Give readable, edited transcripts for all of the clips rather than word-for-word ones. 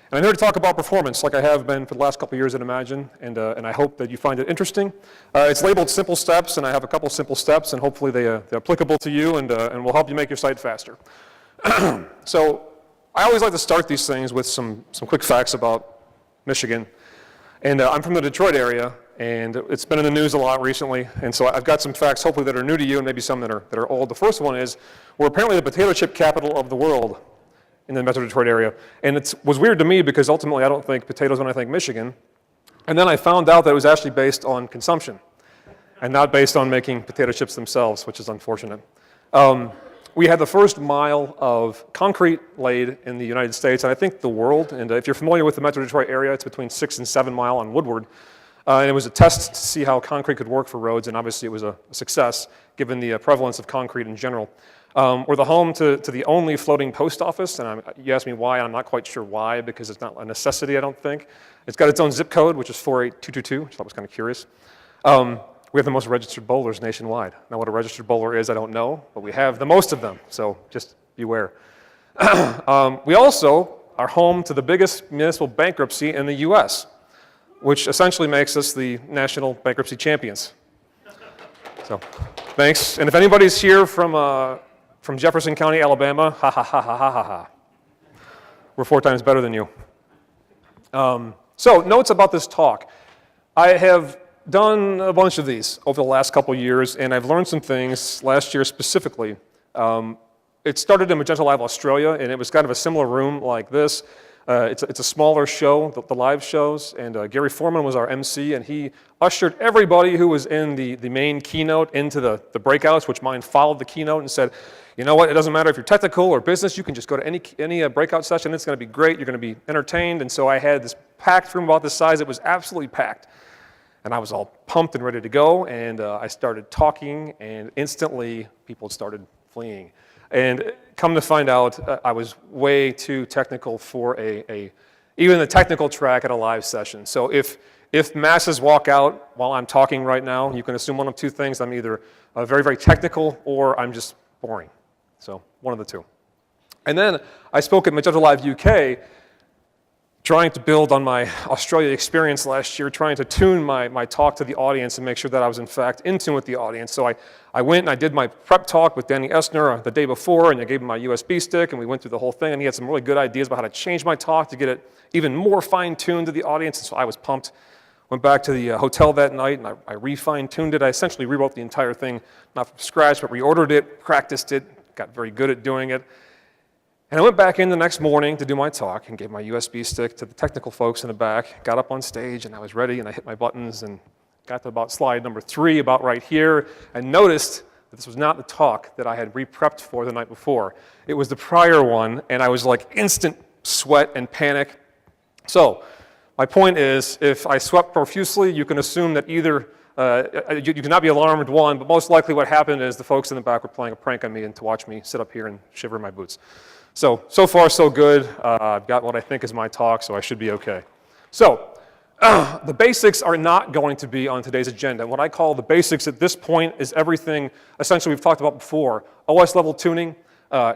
And I'm here to talk about performance, like I have been for the last couple of years at Imagine, and I hope that you find it interesting. It's labeled Simple Steps, and I have a couple simple steps, and hopefully they're applicable to you and will help you make your site faster. So I always like to start these things with some quick facts about Michigan. And I'm from the Detroit area, and it's been in the news a lot recently, and so I've got some facts hopefully that are new to you and maybe some that are old. The first one is we're apparently the potato chip capital of the world in the Metro Detroit area. And it was weird to me because ultimately I don't think potatoes when I think Michigan. And then I found out that it was actually based on consumption and not based on making potato chips themselves, which is unfortunate. We had the first mile of concrete laid in the United States, and I think the world. And if you're familiar with the Metro Detroit area, it's between 6 and 7 mile on Woodward. And it was a test to see how concrete could work for roads, and obviously it was a success given the prevalence of concrete in general. We're the home to the only floating post office, and you ask me why, I'm not quite sure why, because it's not a necessity, I don't think. It's got its own zip code, which is 48222, which I thought was kind of curious. We have the most registered bowlers nationwide. Now what a registered bowler is, I don't know, but we have the most of them, so just beware. We also are home to the biggest municipal bankruptcy in the US, which essentially makes us the national bankruptcy champions. So, thanks. And if anybody's here from Jefferson County, Alabama, ha ha ha ha ha ha ha. We're 4 times better than you. So, notes about this talk. I have done a bunch of these over the last couple years, and I've learned some things last year specifically. It started in Magenta Live Australia, and it was kind of a similar room like this. It's a smaller show, the live shows, and Gary Foreman was our MC, and he ushered everybody who was in the main keynote into the breakouts, which mine followed the keynote and said, you know what, it doesn't matter if you're technical or business, you can just go to any breakout session, it's going to be great, you're going to be entertained. And so I had this packed room about this size, it was absolutely packed. And I was all pumped and ready to go, and I started talking, and instantly people started fleeing. And come to find out, I was way too technical for even the technical track at a live session. So if masses walk out while I'm talking right now, you can assume one of two things. I'm either very, very technical or I'm just boring. So one of the two. And then I spoke at Magenta Live UK, trying to build on my Australia experience last year, trying to tune my talk to the audience and make sure that I was in fact in tune with the audience. So I went and I did my prep talk with Danny Essner the day before, and I gave him my USB stick, and we went through the whole thing, and he had some really good ideas about how to change my talk to get it even more fine-tuned to the audience, and so I was pumped. Went back to the hotel that night, and I re-fine-tuned it. I essentially rewrote the entire thing, not from scratch, but reordered it, practiced it, got very good at doing it. And I went back in the next morning to do my talk and gave my USB stick to the technical folks in the back, got up on stage, and I was ready, and I hit my buttons and got to about slide number 3, about right here, and noticed that this was not the talk that I had re-prepped for the night before. It was the prior one, and I was like instant sweat and panic. So my point is, if I sweat profusely, you can assume that either you cannot be alarmed, one, but most likely what happened is the folks in the back were playing a prank on me and to watch me sit up here and shiver in my boots. So far so good. I've got what I think is my talk, so I should be okay. So, the basics are not going to be on today's agenda. What I call the basics at this point is everything essentially we've talked about before. OS level tuning,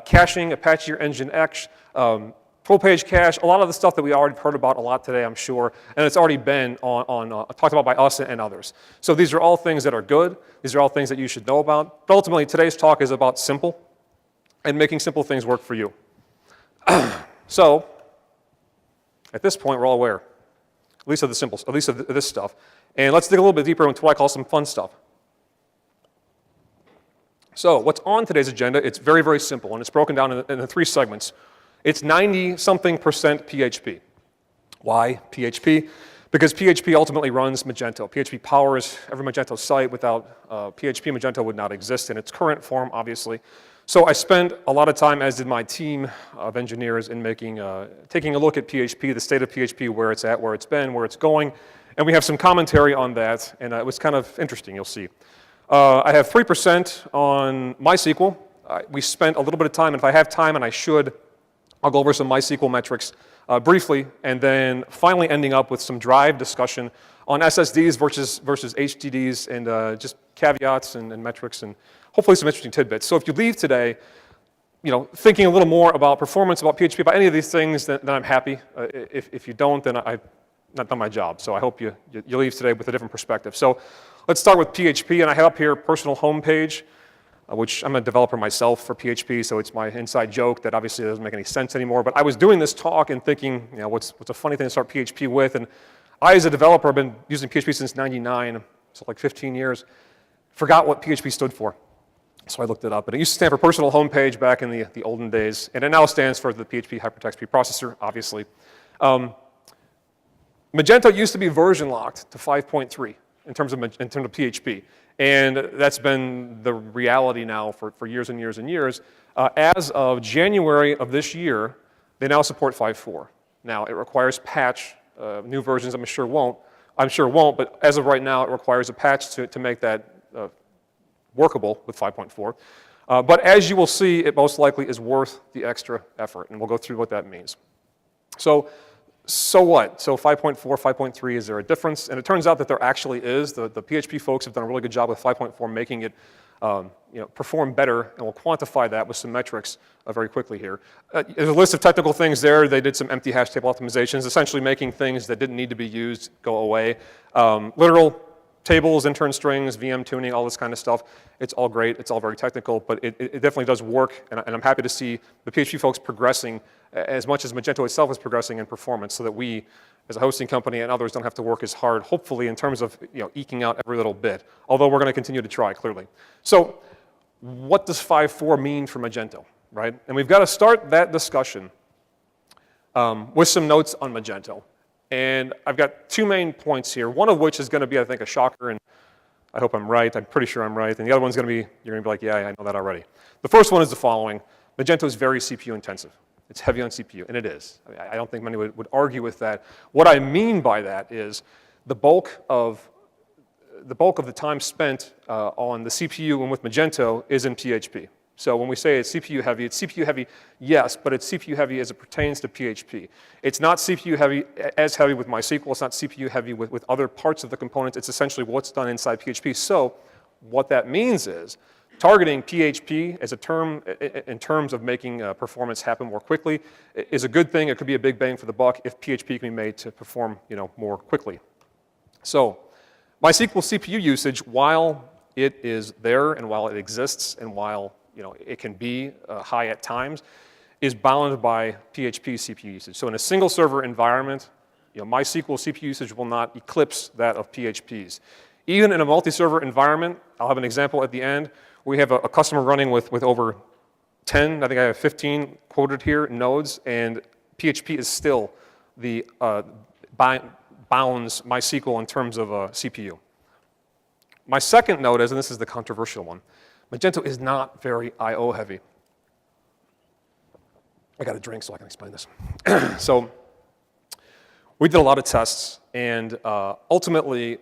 caching, Apache or Nginx, full-page cache, a lot of the stuff that we already heard about a lot today, I'm sure, and it's already been talked about by us and others. So these are all things that are good. These are all things that you should know about. But ultimately, today's talk is about simple and making simple things work for you. So, at this point, we're all aware, at least of the simple, at least of this stuff. And let's dig a little bit deeper into what I call some fun stuff. So, what's on today's agenda? It's very, very simple, and it's broken down in the 3 segments. It's 90-something% PHP. Why PHP? Because PHP ultimately runs Magento. PHP powers every Magento site. Without PHP, Magento would not exist in its current form, obviously. So I spent a lot of time, as did my team of engineers, in taking a look at PHP, the state of PHP, where it's at, where it's been, where it's going, and we have some commentary on that, and it was kind of interesting, you'll see. I have 3% on MySQL. We spent a little bit of time, and if I have time, and I should, I'll go over some MySQL metrics briefly, and then finally ending up with some drive discussion on SSDs versus HDDs, and just caveats and metrics, and hopefully some interesting tidbits. So if you leave today thinking a little more about performance, about PHP, about any of these things, then I'm happy. If you don't, then I've not done my job. So I hope you leave today with a different perspective. So let's start with PHP, and I have up here personal homepage, which I'm a developer myself for PHP, so it's my inside joke that obviously doesn't make any sense anymore. But I was doing this talk and thinking, what's a funny thing to start PHP with? And I, as a developer, have been using PHP since '99, so like 15 years. Forgot what PHP stood for. So I looked it up, and it used to stand for personal homepage back in the olden days, and it now stands for the PHP hypertext preprocessor, obviously. Magento used to be version locked to 5.3 in terms of PHP, and that's been the reality now for years and years and years. As of January of this year, they now support 5.4. Now it requires patch. New versions I'm sure won't, but as of right now, it requires a patch to make that workable with 5.4. But as you will see, it most likely is worth the extra effort, and we'll go through what that means. So what? So 5.4, 5.3, is there a difference? And it turns out that there actually is. The PHP folks have done a really good job with 5.4 making it perform better, and we'll quantify that with some metrics very quickly here. There's a list of technical things there. They did some empty hash table optimizations, essentially making things that didn't need to be used go away. Literal tables, intern strings, VM tuning, all this kind of stuff. It's all great. It's all very technical, but it definitely does work, and I'm happy to see the PHP folks progressing as much as Magento itself is progressing in performance, so that we, as a hosting company and others, don't have to work as hard, hopefully, in terms of eking out every little bit, although we're going to continue to try, clearly. So what does 5.4 mean for Magento, right? And we've got to start that discussion with some notes on Magento. And I've got two main points here, one of which is going to be, I think, a shocker, and I hope I'm right. I'm pretty sure I'm right. And the other one's going to be, you're going to be like, yeah, I know that already. The first one is the following. Magento is very CPU intensive. It's heavy on CPU, and it is. I don't think many would argue with that. What I mean by that is the bulk of the time spent on the CPU and with Magento is in PHP. So when we say it's CPU heavy, yes, but it's CPU heavy as it pertains to PHP. It's not CPU heavy with MySQL. It's not CPU heavy with other parts of the components. It's essentially what's done inside PHP. So what that means is targeting PHP as a term in terms of making performance happen more quickly is a good thing. It could be a big bang for the buck if PHP can be made to perform more quickly. So MySQL CPU usage, while it is there and while it exists and while it can be high at times, is bound by PHP CPU usage. So in a single server environment, MySQL CPU usage will not eclipse that of PHP's. Even in a multi-server environment, I'll have an example at the end. We have a customer running with over 10, I think I have 15 quoted here, nodes, and PHP is still the bounds MySQL in terms of CPU. My second note is, and this is the controversial one, Magento is not very I/O heavy. I got a drink so I can explain this. So we did a lot of tests, and ultimately,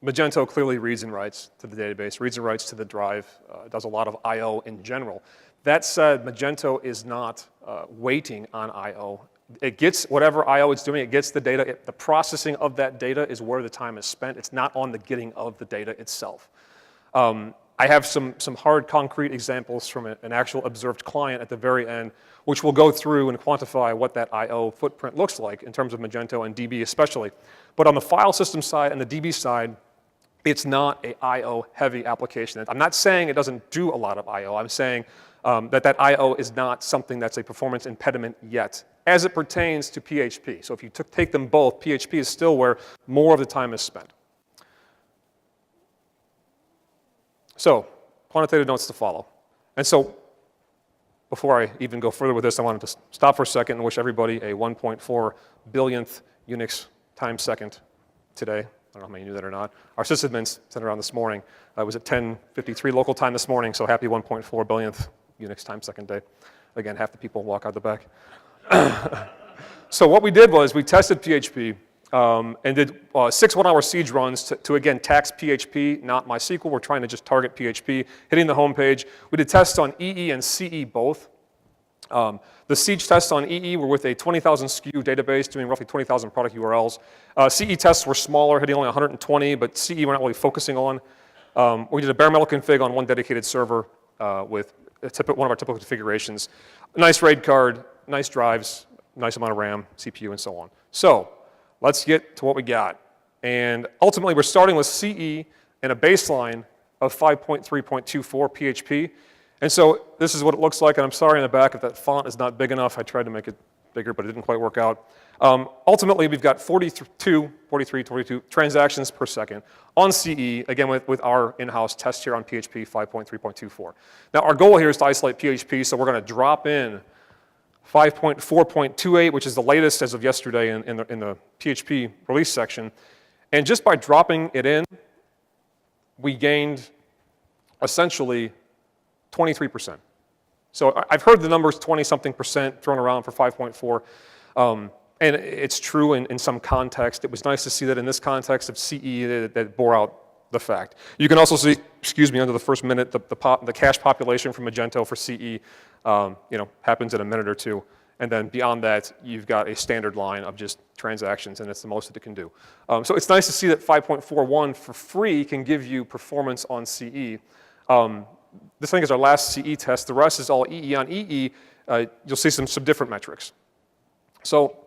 Magento clearly reads and writes to the database, reads and writes to the drive, does a lot of I/O in general. That said, Magento is not waiting on I/O. It gets whatever I/O it's doing, it gets the data. The processing of that data is where the time is spent. It's not on the getting of the data itself. I have some hard, concrete examples from an actual observed client at the very end, which will go through and quantify what that I/O footprint looks like in terms of Magento and DB especially. But on the file system side and the DB side, it's not a I/O heavy application. I'm not saying it doesn't do a lot of I/O. I'm saying that I/O is not something that's a performance impediment yet, as it pertains to PHP. So if you take them both, PHP is still where more of the time is spent. So, quantitative notes to follow. And so, before I even go further with this, I wanted to stop for a second and wish everybody a 1.4 billionth Unix time second today. I don't know how many knew that or not. Our sysadmins sent around this morning. It was at 10:53 local time this morning, so happy 1.4 billionth Unix time second day. Again, half the people walk out the back. So what we did was we tested PHP and did 6 one-hour siege runs to again, tax PHP, not MySQL. We're trying to just target PHP, hitting the home page. We did tests on EE and CE both. The siege tests on EE were with a 20,000 SKU database doing roughly 20,000 product URLs. CE tests were smaller, hitting only 120, but CE we're not really focusing on. We did a bare metal config on one dedicated server with one of our typical configurations. Nice RAID card, nice drives, nice amount of RAM, CPU, and so on. So let's get to what we got. And ultimately, we're starting with CE and a baseline of 5.3.24 PHP. And so this is what it looks like. And I'm sorry in the back if that font is not big enough. I tried to make it bigger, but it didn't quite work out. Ultimately, we've got 42 transactions per second on CE, again, with our in-house test here on PHP 5.3.24. Now, our goal here is to isolate PHP, so we're going to drop in 5.4.28, which is the latest as of yesterday in the PHP release section. And just by dropping it in, we gained essentially 23%. So I've heard the numbers 20-something% thrown around for 5.4. And it's true in some context. It was nice to see that in this context of CE that bore out the fact. You can also see, under the first minute, the cache population from Magento for CE happens in a minute or two. And then beyond that, you've got a standard line of just transactions, and it's the most that it can do. So it's nice to see that 5.41 for free can give you performance on CE. This thing is our last CE test. The rest is all EE on EE. You'll see some different metrics. So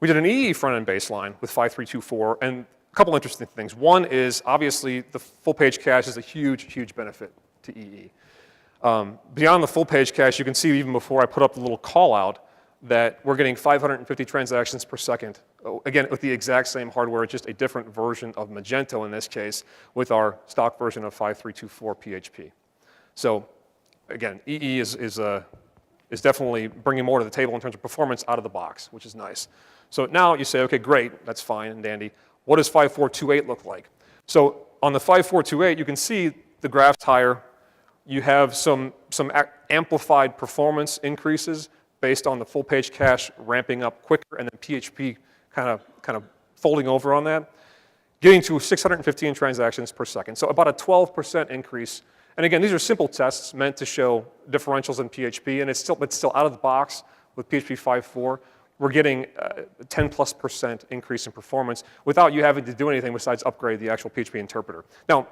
we did an EE front-end baseline with 5.3.2.4, and a couple interesting things. One is, obviously, the full-page cache is a huge, huge benefit to EE. Beyond the full-page cache, you can see even before I put up the little call-out that we're getting 550 transactions per second. Again, with the exact same hardware, just a different version of Magento in this case, with our stock version of 5.3.2.4 PHP. So, again, EE is definitely bringing more to the table in terms of performance out of the box, which is nice. So now you say, okay, great, that's fine and dandy. What does 5.4.2.8 look like? So on the 5.4.2.8, you can see the graph's higher. You have some amplified performance increases based on the full page cache ramping up quicker and then PHP kind of folding over on that, getting to 615 transactions per second. So about a 12% increase. And again, these are simple tests meant to show differentials in PHP, and it's still out of the box with PHP 5.4. We're getting a 10+% increase in performance without you having to do anything besides upgrade the actual PHP interpreter. Now,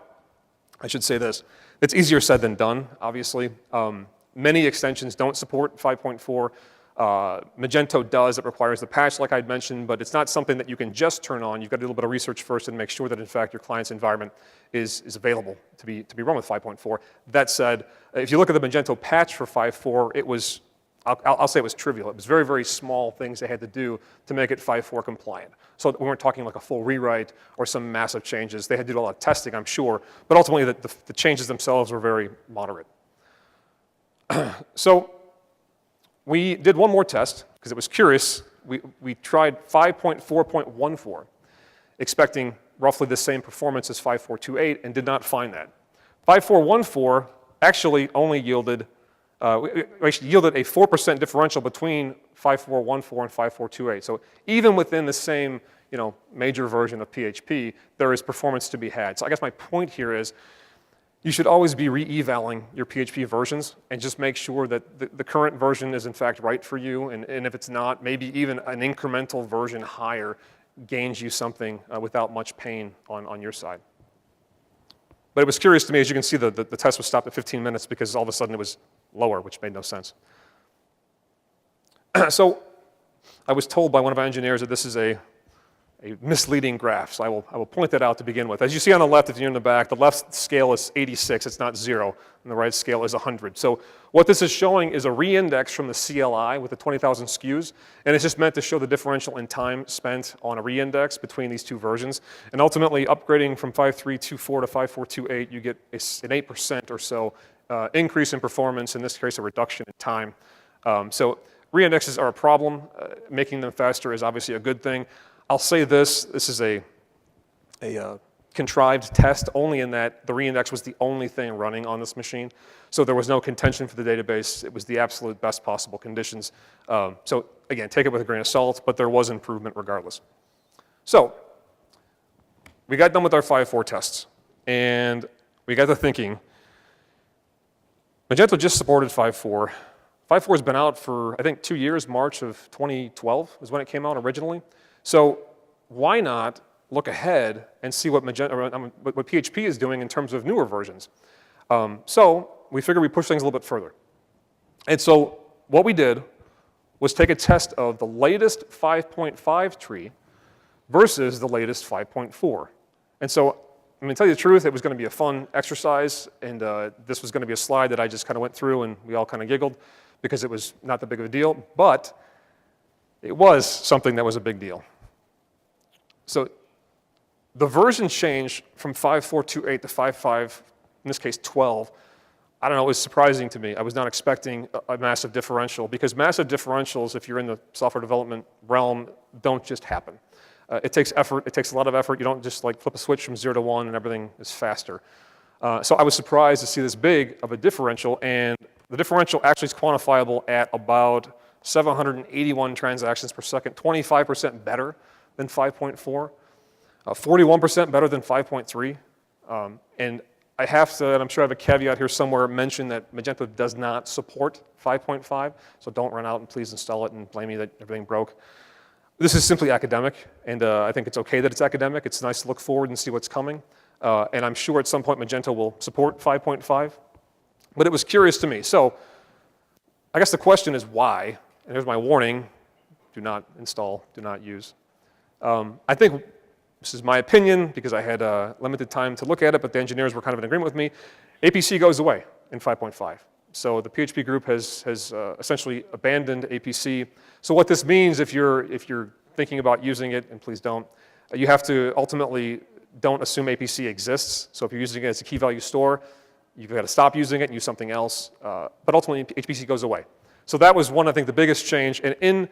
I should say this. It's easier said than done, obviously. Many extensions don't support 5.4. Magento does. It requires the patch, like I'd mentioned, but it's not something that you can just turn on. You've got to do a little bit of research first and make sure that, in fact, your client's environment is available to be run with 5.4. That said, if you look at the Magento patch for 5.4, it was, I'll say it was trivial. It was very, very small things they had to do to make it 5.4 compliant. So we weren't talking like a full rewrite or some massive changes. They had to do a lot of testing, I'm sure, but ultimately the changes themselves were very moderate. So we did one more test because it was curious. We tried 5.4.14, expecting roughly the same performance as 5.4.2.8, and did not find that. 5.4.14 actually only yielded a 4% differential between 5.4.14 and 5.4.2.8. So even within the same major version of PHP, there is performance to be had. So I guess my point here is you should always be re-evaling your PHP versions and just make sure that the current version is in fact right for you. And if it's not, maybe even an incremental version higher gains you something without much pain on your side. But it was curious to me, as you can see, the test was stopped at 15 minutes because all of a sudden it was lower, which made no sense. So I was told by one of our engineers that this is a misleading graph, so I will point that out to begin with. As you see on the left, if you're in the back, the left scale is 86, it's not 0, and the right scale is 100. So what this is showing is a reindex from the CLI with the 20,000 SKUs, and it's just meant to show the differential in time spent on a reindex between these two versions. And ultimately, upgrading from 5.3.2.4 to 5.4.2.8, you get an 8% or so increase in performance, in this case a reduction in time. So reindexes are a problem. Making them faster is obviously a good thing. I'll say this is a contrived test only in that the reindex was the only thing running on this machine. So there was no contention for the database. It was the absolute best possible conditions. So again, take it with a grain of salt, but there was improvement regardless. So we got done with our 5.4 tests, and we got to thinking, Magento just supported 5.4. 5.4 has been out for, I think, 2 years. March of 2012 is when it came out originally. So why not look ahead and see what PHP is doing in terms of newer versions? So we figured we'd push things a little bit further. And so what we did was take a test of the latest 5.5 tree versus the latest 5.4. And so, I mean, to tell you the truth, it was going to be a fun exercise, and this was going to be a slide that I just kind of went through, and we all kind of giggled because it was not that big of a deal, but it was something that was a big deal. So the version change from 5.4.2.8 to 5.5, in this case 12, I don't know, it was surprising to me. I was not expecting a massive differential, because massive differentials, if you're in the software development realm, don't just happen. It takes effort. It takes a lot of effort. You don't just like flip a switch from 0 to 1 and everything is faster. So I was surprised to see this big of a differential, and the differential actually is quantifiable at about 781 transactions per second, 25% better than 5.4, 41% better than 5.3. And I have to, and I'm sure I have a caveat here somewhere, mention that Magento does not support 5.5, so don't run out and please install it and blame me that everything broke. This is simply academic, and I think it's okay that it's academic. It's nice to look forward and see what's coming. And I'm sure at some point Magento will support 5.5. But it was curious to me. So I guess the question is why? And here's my warning. Do not install, do not use. I think this is my opinion because I had limited time to look at it, but the engineers were kind of in agreement with me. APC goes away in 5.5. So the PHP group has essentially abandoned APC. So what this means, if you're thinking about using it, and please don't, you have to ultimately don't assume APC exists. So if you're using it as a key value store, you've got to stop using it and use something else. But ultimately, APC goes away. So that was one, I think, the biggest change. And in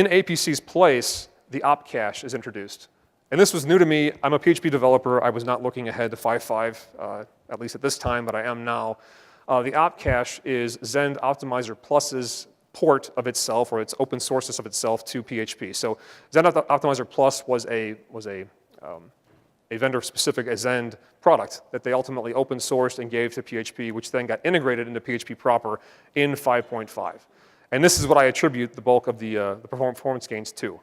APC's place, the op cache is introduced. And this was new to me. I'm a PHP developer. I was not looking ahead to 5.5, at least at this time, but I am now. The op cache is Zend Optimizer Plus's port of itself, or its open sources of itself, to PHP. So Zend Optimizer Plus was a vendor-specific Zend product that they ultimately open sourced and gave to PHP, which then got integrated into PHP proper in 5.5. And this is what I attribute the bulk of the performance gains to.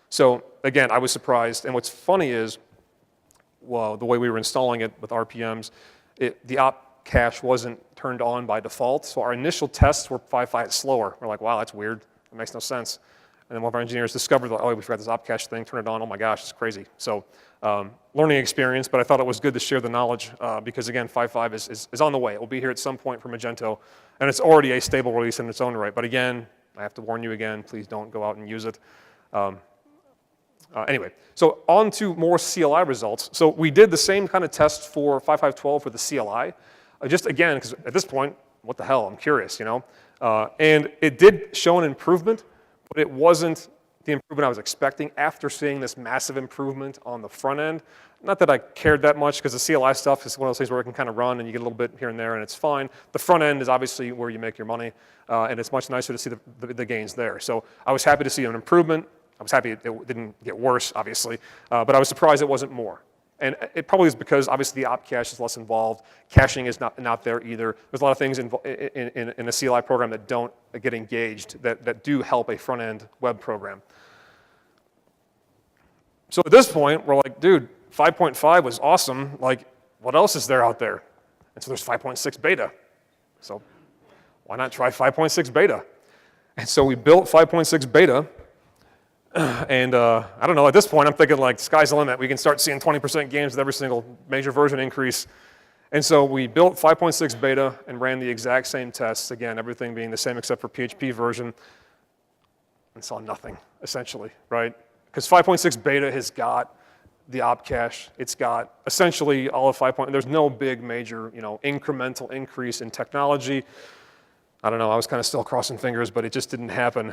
So again, I was surprised. And what's funny is, well, the way we were installing it with RPMs, the op cache wasn't turned on by default. So our initial tests were 5.5 slower. We're like, wow, that's weird. It makes no sense. And then one of our engineers discovered, like, oh, we forgot this op cache thing, turn it on. Oh my gosh, it's crazy. So learning experience, but I thought it was good to share the knowledge because again, 5.5 is on the way. It will be here at some point for Magento, and it's already a stable release in its own right. But again, I have to warn you again, please don't go out and use it. Anyway, so on to more CLI results. So we did the same kind of test for 5.5.12 for the CLI. Just again, because at this point, what the hell, I'm curious, you know? And it did show an improvement, but it wasn't the improvement I was expecting after seeing this massive improvement on the front end. Not that I cared that much, because the CLI stuff is one of those things where it can kind of run and you get a little bit here and there and it's fine. The front end is obviously where you make your money, and it's much nicer to see the gains there. So I was happy to see an improvement. I was happy it didn't get worse, obviously, but I was surprised it wasn't more. And it probably is because obviously the op cache is less involved. Caching is not there either. There's a lot of things in a CLI program that don't get engaged that do help a front-end web program. So at this point, we're like, dude, 5.5 was awesome. Like, what else is there out there? And so there's 5.6 beta. So why not try 5.6 beta? And so we built 5.6 beta. And I don't know, at this point, I'm thinking like, sky's the limit. We can start seeing 20% gains with every single major version increase. And so we built 5.6 beta and ran the exact same tests. Again, everything being the same except for PHP version, and saw nothing, essentially, right? Because 5.6 beta has got the op cache. It's got essentially all of 5. There's no big major, incremental increase in technology. I don't know, I was kind of still crossing fingers, but it just didn't happen.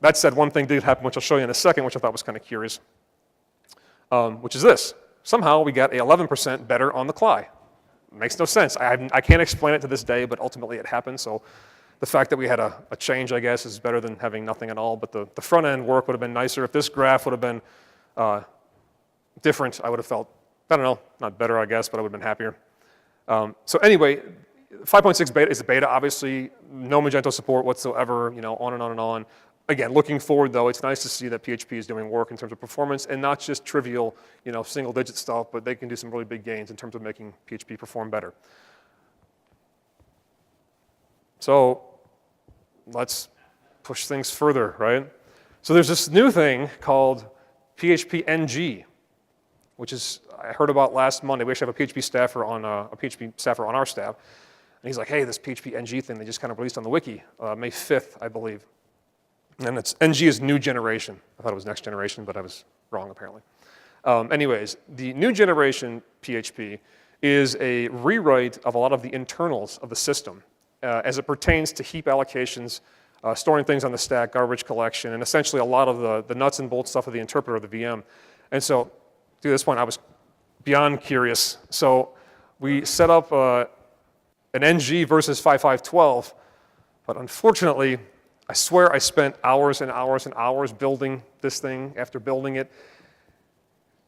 That said, one thing did happen, which I'll show you in a second, which I thought was kind of curious, which is this. Somehow we got a 11% better on the CLI. Makes no sense. I can't explain it to this day, but ultimately it happened. So the fact that we had a change, I guess, is better than having nothing at all. But the front end work would have been nicer. If this graph would have been different, I would have felt, I don't know, not better, I guess, but I would have been happier. So anyway, 5.6 beta is a beta, obviously. No Magento support whatsoever, on and on and on. Again, looking forward, though, it's nice to see that PHP is doing work in terms of performance, and not just trivial, single-digit stuff, but they can do some really big gains in terms of making PHP perform better. So let's push things further, right? So there's this new thing called PHP NG, which is, I heard about last Monday. We actually have a PHP staffer on our staff. And he's like, hey, this PHP NG thing they just kind of released on the wiki, May 5th, I believe. And it's NG is new generation. I thought it was next generation, but I was wrong apparently. Anyways, the new generation PHP is a rewrite of a lot of the internals of the system as it pertains to heap allocations, storing things on the stack, garbage collection, and essentially a lot of the nuts and bolts stuff of the interpreter of the VM. And so, to this point, I was beyond curious. So we set up an NG versus 5512, but unfortunately, I swear I spent hours and hours and hours building this thing after building it,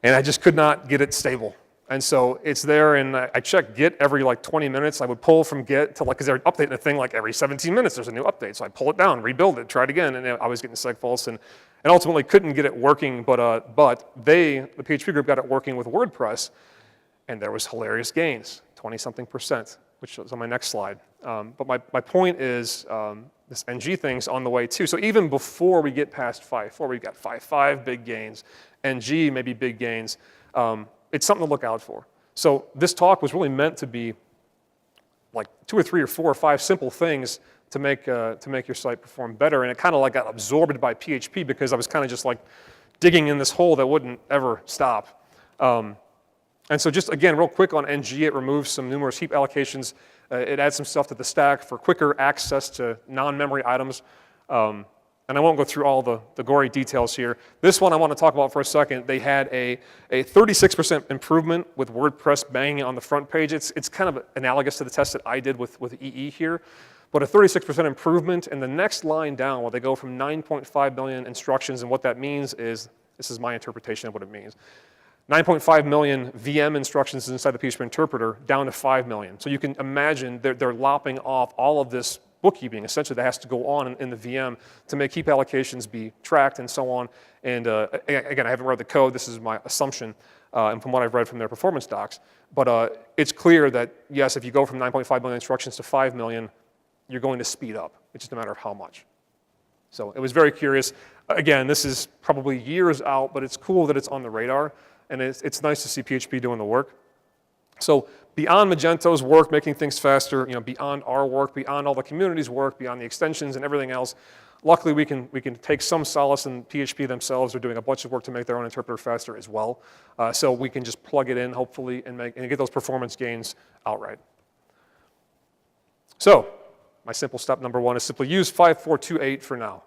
and I just could not get it stable. And so it's there, and I check Git every like 20 minutes. I would pull from Git to because they're updating the thing like every 17 minutes. There's a new update, so I pull it down, rebuild it, try it again, and I was getting seg faults, and ultimately couldn't get it working. But the PHP group, got it working with WordPress, and there was hilarious gains, 20-something%, which is on my next slide. But my point is this NG thing's on the way too. So even before we get past 5.4, we've got 5.5 big gains, NG maybe big gains. It's something to look out for. So this talk was really meant to be like 2 or 3 or 4 or 5 simple things to make your site perform better. And it kind of like got absorbed by PHP because I was kind of just like digging in this hole that wouldn't ever stop. And so just again, real quick on NG, it removes some numerous heap allocations. It adds some stuff to the stack for quicker access to non-memory items. And I won't go through all the gory details here. This one I want to talk about for a second. They had a 36% improvement with WordPress banging on the front page. It's kind of analogous to the test that I did with EE here, but a 36% improvement. And the next line down, where they go from 9.5 million instructions, and what that means is, this is my interpretation of what it means, 9.5 million VM instructions inside the PHP interpreter down to 5 million. So you can imagine they're lopping off all of this bookkeeping, essentially, that has to go on in the VM to make heap allocations be tracked and so on. And again, I haven't read the code. This is my assumption, and from what I've read from their performance docs. But it's clear that, yes, if you go from 9.5 million instructions to 5 million, you're going to speed up. It's just a matter of how much. So it was very curious. Again, this is probably years out, but it's cool that it's on the radar. And it's nice to see PHP doing the work. So beyond Magento's work, making things faster, beyond our work, beyond all the community's work, beyond the extensions and everything else, luckily we can take some solace in PHP themselves. They're doing a bunch of work to make their own interpreter faster as well. So we can just plug it in, hopefully, and get those performance gains outright. So my simple step number 1 is simply use 5428 for now.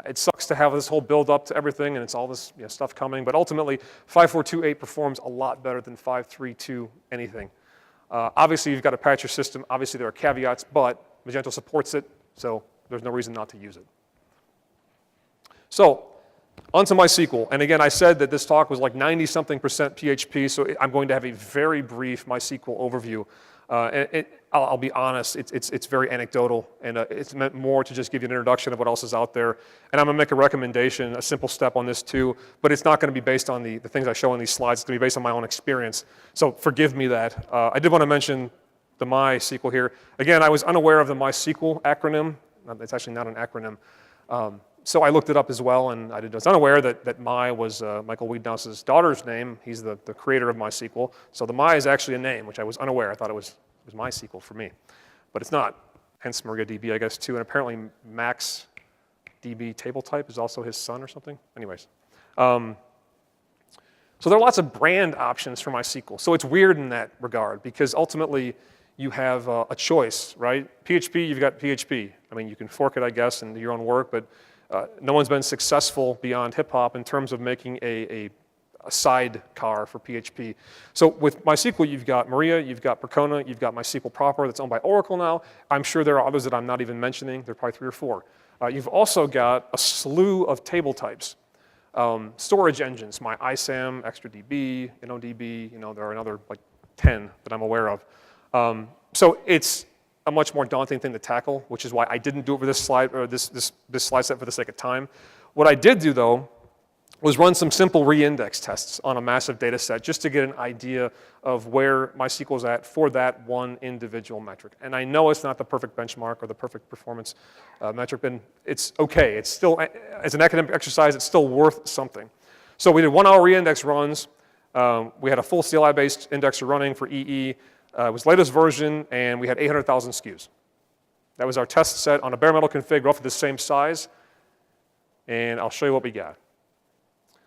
It sucks to have this whole build up to everything and it's all this stuff coming, but ultimately 5428 performs a lot better than 532 anything. Obviously, you've got to patch your system. Obviously, there are caveats, but Magento supports it, so there's no reason not to use it. So onto MySQL. And again, I said that this talk was like 90-something% PHP, so I'm going to have a very brief MySQL overview. I'll be honest, it's very anecdotal, and it's meant more to just give you an introduction of what else is out there. And I'm going to make a recommendation, a simple step on this too, but it's not going to be based on the things I show in these slides. It's going to be based on my own experience. So forgive me that. I did want to mention the MySQL here. Again, I was unaware of the MySQL acronym. It's actually not an acronym. So I looked it up as well, and I was unaware that My was Michael Wiedenhaus's daughter's name. He's the creator of MySQL. So the My is actually a name, which I was unaware. I thought it was MySQL for me, but it's not. Hence MariaDB, I guess, too. And apparently MaxDB table type is also his son or something. Anyways. So there are lots of brand options for MySQL. So it's weird in that regard because ultimately you have a choice, right? PHP, you've got PHP. I mean, you can fork it, I guess, and do your own work, but no one's been successful beyond hip-hop in terms of making a sidecar for PHP. So with MySQL, you've got Maria, you've got Percona, you've got MySQL proper that's owned by Oracle now. I'm sure there are others that I'm not even mentioning. There are probably 3 or 4. You've also got a slew of table types. Storage engines, MyISAM, ExtraDB, InnoDB, there are another like 10 that I'm aware of. So it's a much more daunting thing to tackle, which is why I didn't do it for this slide or this slide set for the sake of time. What I did do though was run some simple reindex tests on a massive data set just to get an idea of where MySQL is at for that one individual metric. And I know it's not the perfect benchmark or the perfect performance metric, but it's okay. It's still, as an academic exercise, it's still worth something. So we did 1 hour reindex runs. We had a full CLI-based indexer running for EE. It was latest version, and we had 800,000 SKUs. That was our test set on a bare metal config, roughly the same size. And I'll show you what we got.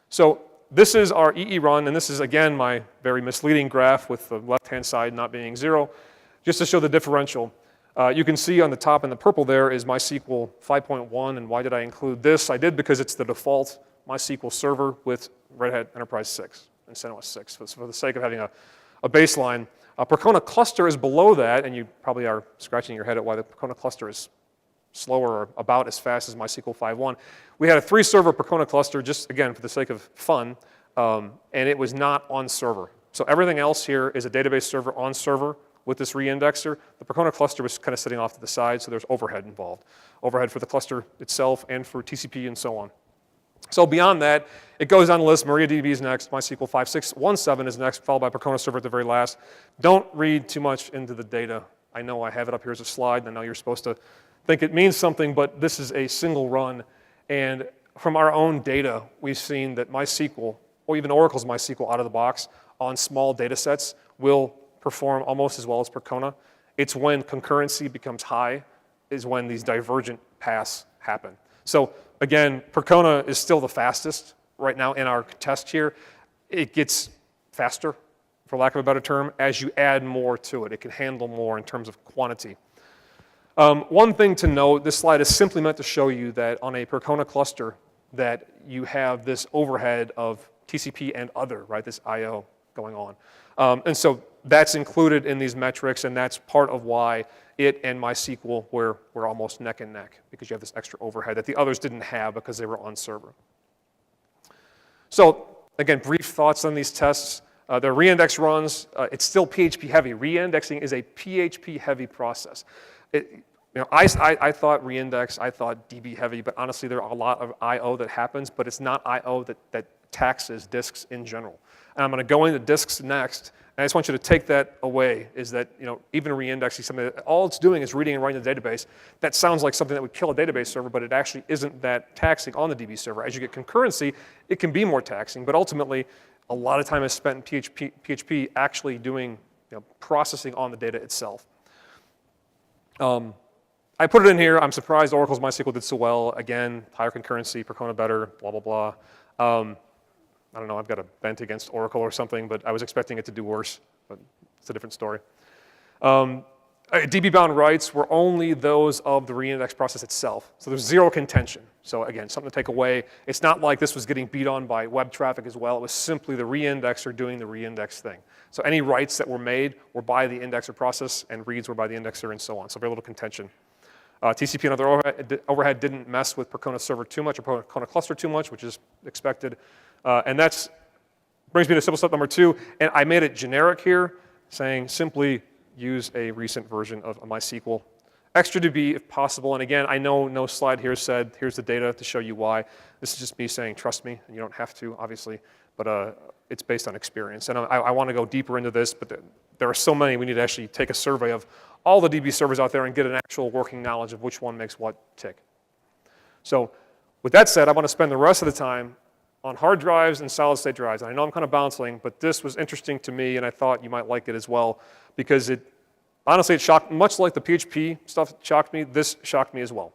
So this is our EE run, and this is, again, my very misleading graph with the left-hand side not being 0, just to show the differential. You can see on the top in the purple there is MySQL 5.1, and why did I include this? I did because it's the default MySQL server with Red Hat Enterprise 6 and CentOS 6, for the sake of having a baseline. Percona cluster is below that, and you probably are scratching your head at why the Percona cluster is slower or about as fast as MySQL 5.1. We had a 3-server Percona cluster, just again for the sake of fun, and it was not on server. So everything else here is a database server on server with this reindexer. The Percona cluster was kind of sitting off to the side, so there's overhead involved. Overhead for the cluster itself and for TCP and so on. So beyond that, it goes on the list. MariaDB is next. MySQL 5.6.1.7 is next, followed by Percona server at the very last. Don't read too much into the data. I know I have it up here as a slide, and I know you're supposed to think it means something, but this is a single run. And from our own data, we've seen that MySQL, or even Oracle's MySQL out of the box on small data sets will perform almost as well as Percona. It's when concurrency becomes high is when these divergent paths happen. So again, Percona is still the fastest right now in our test here. It gets faster, for lack of a better term, as you add more to it. It can handle more in terms of quantity. One thing to note, this slide is simply meant to show you that on a Percona cluster that you have this overhead of TCP and other, right, this I/O going on. And so that's included in these metrics, and that's part of why it and MySQL were almost neck and neck, because you have this extra overhead that the others didn't have because they were on server. So again, brief thoughts on these tests. The reindex runs, it's still PHP heavy. Reindexing is a PHP heavy process. I thought reindex, I thought DB heavy, but honestly there are a lot of I/O that happens, but it's not I/O that taxes disks in general. And I'm going to go into disks next, and I just want you to take that away, is that even reindexing, something that all it's doing is reading and writing the database. That sounds like something that would kill a database server, but it actually isn't that taxing on the DB server. As you get concurrency, it can be more taxing, but ultimately a lot of time is spent in PHP actually doing processing on the data itself. I put it in here. I'm surprised Oracle's MySQL did so well. Again, higher concurrency, Percona better, blah, blah, blah. I don't know, I've got a bent against Oracle or something, but I was expecting it to do worse, but it's a different story. DB-bound writes were only those of the reindex process itself. So there's zero contention. So again, something to take away. It's not like this was getting beat on by web traffic as well. It was simply the reindexer doing the reindex thing. So any writes that were made were by the indexer process, and reads were by the indexer, and so on. So very little contention. TCP and other overhead didn't mess with Percona server too much, or Percona cluster too much, which is expected. And that brings me to simple step number 2. And I made it generic here, saying simply use a recent version of MySQL. ExtraDB if possible. And again, I know no slide here said, here's the data to show you why. This is just me saying, trust me, and you don't have to, obviously, but it's based on experience. And I want to go deeper into this, but there are so many, we need to actually take a survey of all the DB servers out there and get an actual working knowledge of which one makes what tick. So with that said, I want to spend the rest of the time on hard drives and solid state drives. And I know I'm kind of bouncing, but this was interesting to me, and I thought you might like it as well, because honestly, it shocked, much like the PHP stuff shocked me, this shocked me as well.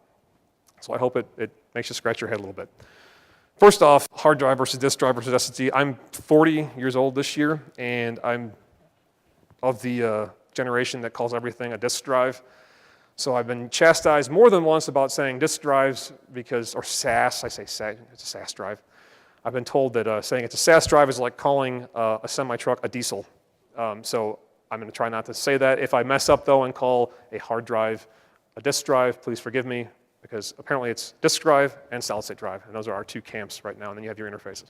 So I hope it makes you scratch your head a little bit. First off, hard drive versus disk drive versus SSD. I'm 40 years old this year, and I'm of the generation that calls everything a disk drive. So I've been chastised more than once about saying disk drives because, or SAS, I say SAS, it's a SAS drive. I've been told that saying it's a SAS drive is like calling a semi-truck a diesel. So I'm going to try not to say that. If I mess up, though, and call a hard drive a disk drive, please forgive me, because apparently it's disk drive and solid state drive, and those are our 2 camps right now, and then you have your interfaces.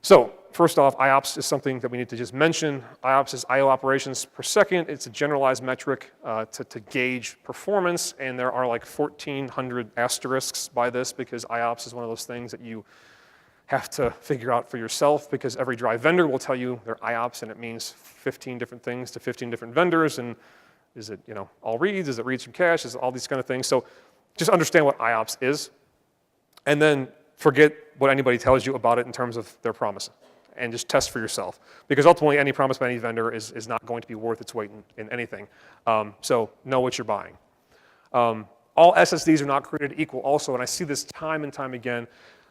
So first off, IOPS is something that we need to just mention. IOPS is I/O operations per second. It's a generalized metric to gauge performance, and there are like 1,400 asterisks by this, because IOPS is one of those things that you have to figure out for yourself, because every drive vendor will tell you their IOPS, and it means 15 different things to 15 different vendors. And is it, all reads? Is it reads from cache? Is it all these kind of things? So just understand what IOPS is, and then forget what anybody tells you about it in terms of their promise, and just test for yourself. Because ultimately, any promise by any vendor is not going to be worth its weight in anything. So know what you're buying. All SSDs are not created equal also, and I see this time and time again.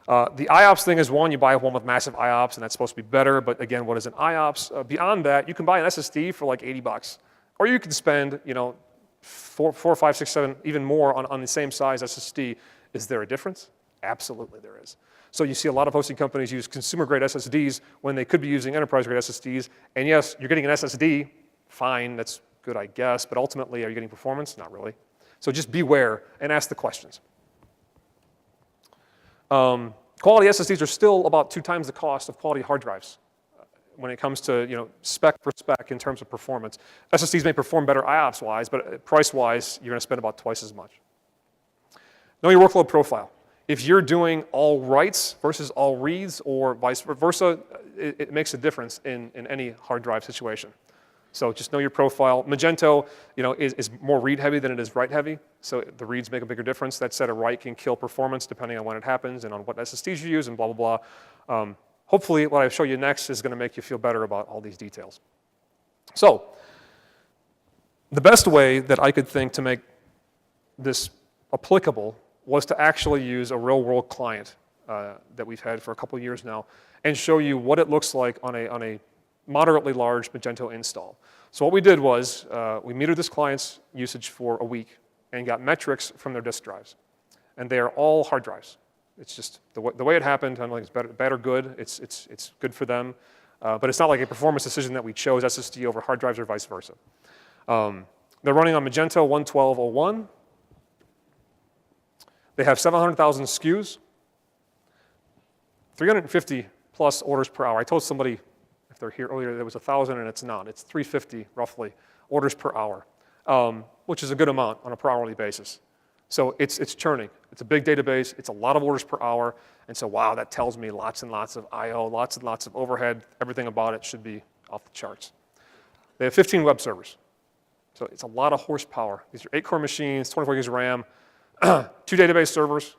The IOPS thing is one. You buy one with massive IOPS, and that's supposed to be better. But again, what is an IOPS? Beyond that, you can buy an SSD for like $80. Or you can spend, 4, 5, 6, 7, even more on the same size SSD. Is there a difference? Absolutely there is. So you see a lot of hosting companies use consumer-grade SSDs when they could be using enterprise-grade SSDs. And yes, you're getting an SSD, fine, that's good, I guess. But ultimately, are you getting performance? Not really. So just beware and ask the questions. Quality SSDs are still about 2 times the cost of quality hard drives when it comes to spec for spec in terms of performance. SSDs may perform better IOPS-wise, but price-wise, you're going to spend about twice as much. Know your workload profile. If you're doing all writes versus all reads or vice versa, it makes a difference in any hard drive situation. So just know your profile. Magento, is more read-heavy than it is write-heavy, so the reads make a bigger difference. That said, a write can kill performance depending on when it happens and on what SSDs you use and blah, blah, blah. Hopefully, what I show you next is going to make you feel better about all these details. So the best way that I could think to make this applicable was to actually use a real-world client that we've had for a couple of years now and show you what it looks like on a moderately large Magento install. So what we did was we metered this client's usage for a week and got metrics from their disk drives. And they are all hard drives. It's just the way it happened. I don't think it's bad or good. It's good for them. But it's not like a performance decision that we chose SSD over hard drives or vice versa. They're running on Magento 112.01. They have 700,000 SKUs, 350 plus orders per hour. I told somebody, if they're here earlier, there was 1,000, and it's not. It's 350, roughly, orders per hour, which is a good amount on a per hourly basis. So it's churning. It's a big database. It's a lot of orders per hour. And so, wow, that tells me lots and lots of I/O, lots and lots of overhead. Everything about it should be off the charts. They have 15 web servers. So it's a lot of horsepower. These are 8-core machines, 24 gigs of RAM, 2 database servers.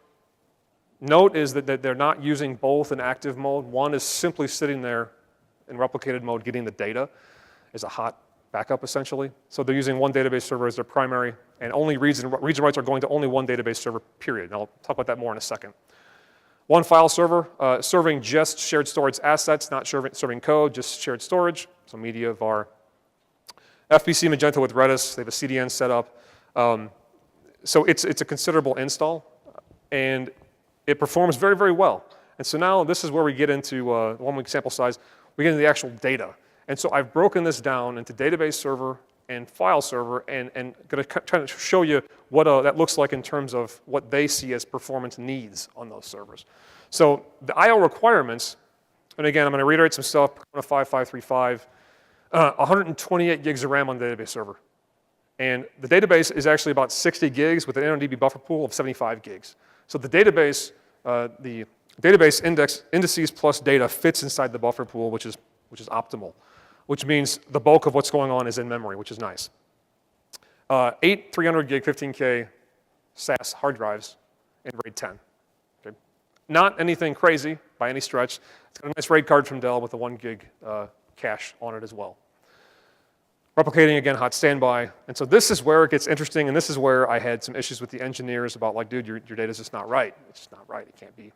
Note is that they're not using both in active mode. One is simply sitting there in replicated mode getting the data as a hot backup, essentially. So they're using one database server as their primary, and only reads and writes are going to only one database server, period. And I'll talk about that more in a second. One file server, serving just shared storage assets, not serving code, just shared storage. So media, var. FBC Magento with Redis, they have a CDN set up. So it's a considerable install, and it performs very, very well. And so now this is where we get into 1 week sample size. We get into the actual data. And so I've broken this down into database server and file server, and going to try to show you what that looks like in terms of what they see as performance needs on those servers. So the I/O requirements, and again, I'm going to reiterate some stuff, 5535, 128 gigs of RAM on the database server. And the database is actually about 60 gigs with an InnoDB buffer pool of 75 gigs. So the database indices plus data fits inside the buffer pool, which is optimal, which means the bulk of what's going on is in memory, which is nice. 8 300 gig 15K SAS hard drives in RAID 10. Okay? Not anything crazy by any stretch. It's got a nice RAID card from Dell with a 1 gig cache on it as well. Replicating, again, hot standby. And so this is where it gets interesting, and this is where I had some issues with the engineers about, like, dude, your data's just not right. It's just not right. It can't be.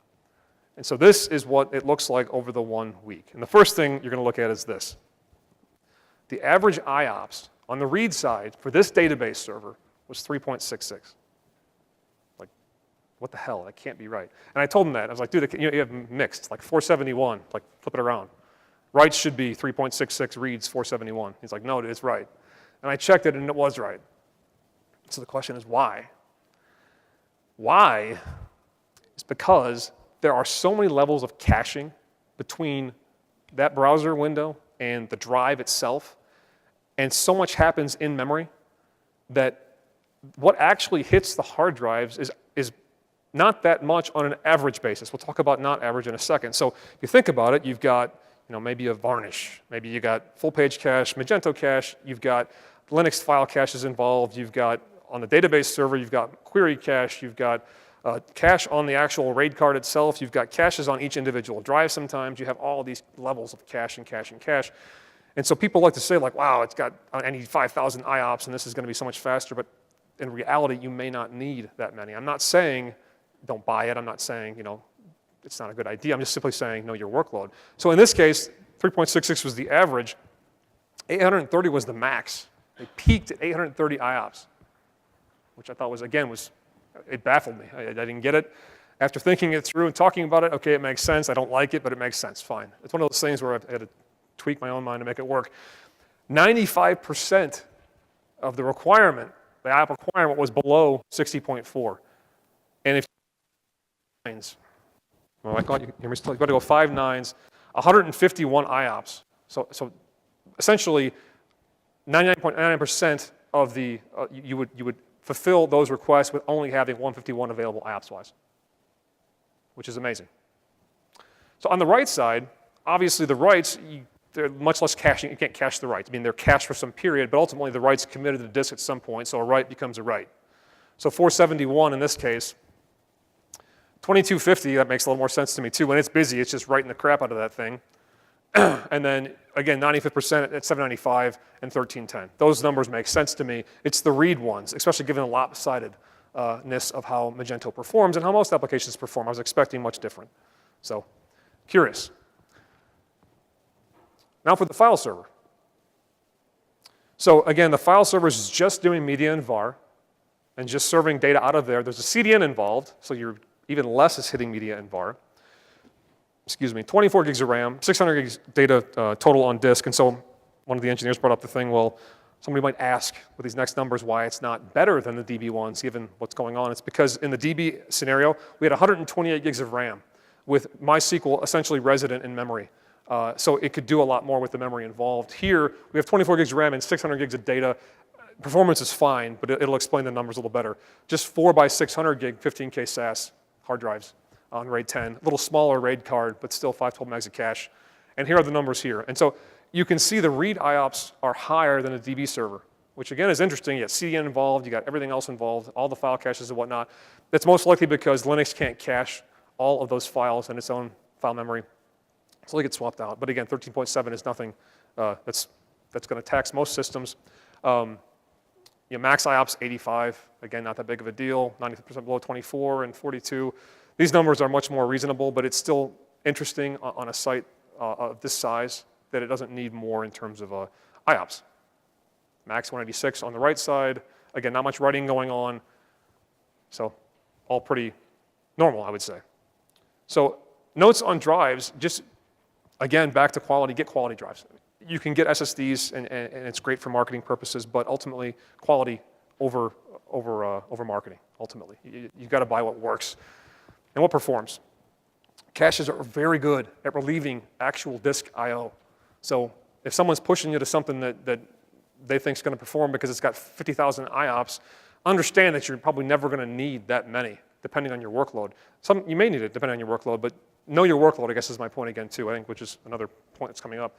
And so this is what it looks like over the 1 week. And the first thing you're going to look at is this. The average IOPS on the read side for this database server was 3.66. Like, what the hell? That can't be right. And I told him that. I was like, dude, you have mixed, like 471. Like, flip it around. Writes should be 3.66, reads 471. He's like, no, it's right. And I checked it, and it was right. So the question is why? Why is because there are so many levels of caching between that browser window and the drive itself, and so much happens in memory that what actually hits the hard drives is not that much on an average basis. We'll talk about not average in a second. So if you think about it, you've got maybe a varnish, maybe you got full page cache, Magento cache, you've got Linux file caches involved, you've got on the database server, you've got query cache, you've got cache on the actual RAID card itself, you've got caches on each individual drive sometimes, you have all these levels of cache and cache and cache. And so people like to say like, wow, I need 5,000 IOPS and this is going to be so much faster, but in reality, you may not need that many. I'm not saying don't buy it. I'm not saying, it's not a good idea. I'm just simply saying know your workload. So in this case, 3.66 was the average. 830 was the max. They peaked at 830 IOPS, which I thought it baffled me. I didn't get it. After thinking it through and talking about it, okay, it makes sense. I don't like it, but it makes sense. Fine. It's one of those things where I had to tweak my own mind to make it work. 95% of the requirement, the IOP requirement, was below 60.4. And if well, I thought you hear me still. You've got to go 5 nines, 151 IOPS. So essentially, 99.99% of the you would fulfill those requests with only having 151 available IOPS-wise, which is amazing. So on the write side, obviously the writes, they're much less caching. You can't cache the writes. I mean, they're cached for some period, but ultimately the write's committed to the disk at some point, so a write becomes a write. So 471 in this case. 2250, that makes a little more sense to me too. When it's busy, it's just writing the crap out of that thing. And then, again, 95% at 795 and 1310. Those numbers make sense to me. It's the read ones, especially given the lopsidedness of how Magento performs and how most applications perform. I was expecting much different. So, curious. Now for the file server. So again, the file server is just doing media and var and just serving data out of there. There's a CDN involved, so even less is hitting media and var. 24 gigs of RAM, 600 gigs data total on disk. And so one of the engineers brought up the thing, well, somebody might ask with these next numbers why it's not better than the DB ones, given what's going on. It's because in the DB scenario, we had 128 gigs of RAM with MySQL essentially resident in memory. So it could do a lot more with the memory involved. Here, we have 24 gigs of RAM and 600 gigs of data. Performance is fine, but it'll explain the numbers a little better. Just 4 by 600 gig, 15K SAS hard drives on RAID 10. A little smaller RAID card, but still 512 megs of cache. And here are the numbers here. And so you can see the read IOPS are higher than a DB server, which again is interesting. You got CDN involved, you got everything else involved, all the file caches and whatnot. That's most likely because Linux can't cache all of those files in its own file memory. So they get swapped out. But again, 13.7 is nothing that's going to tax most systems. Max IOPS 85, again, not that big of a deal. 90% below 24 and 42. These numbers are much more reasonable, but it's still interesting on a site of this size that it doesn't need more in terms of IOPS. Max 186 on the right side. Again, not much writing going on. So all pretty normal, I would say. So notes on drives, just again, back to quality, get quality drives. You can get SSDs, and it's great for marketing purposes, but ultimately, quality over marketing, ultimately. You've got to buy what works and what performs. Caches are very good at relieving actual disk I/O. So if someone's pushing you to something that they think is going to perform because it's got 50,000 IOPS, understand that you're probably never going to need that many, depending on your workload. You may need it depending on your workload, but know your workload, I guess, is my point again, too, I think, which is another point that's coming up.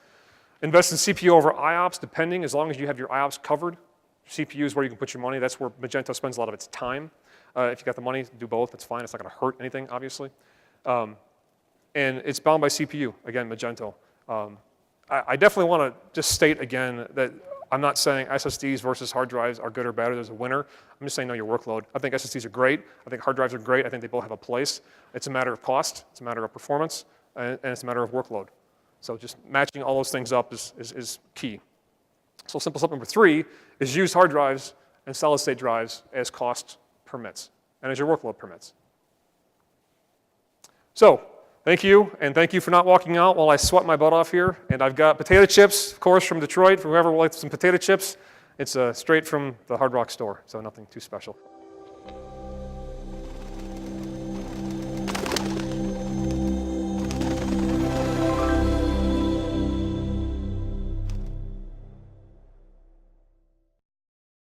Invest in CPU over IOPS, depending, as long as you have your IOPS covered. CPU is where you can put your money. That's where Magento spends a lot of its time. If you got the money, do both. That's fine. It's not going to hurt anything, obviously. And it's bound by CPU, again, Magento. I definitely want to just state again that I'm not saying SSDs versus hard drives are good or bad, or there's a winner. I'm just saying know your workload. I think SSDs are great. I think hard drives are great. I think they both have a place. It's a matter of cost. It's a matter of performance. And it's a matter of workload. So just matching all those things up is key. So simple step number 3 is use hard drives and solid-state drives as cost permits and as your workload permits. So thank you, and thank you for not walking out while I sweat my butt off here. And I've got potato chips, of course, from Detroit. For whoever would like some potato chips, it's straight from the Hard Rock store, so nothing too special.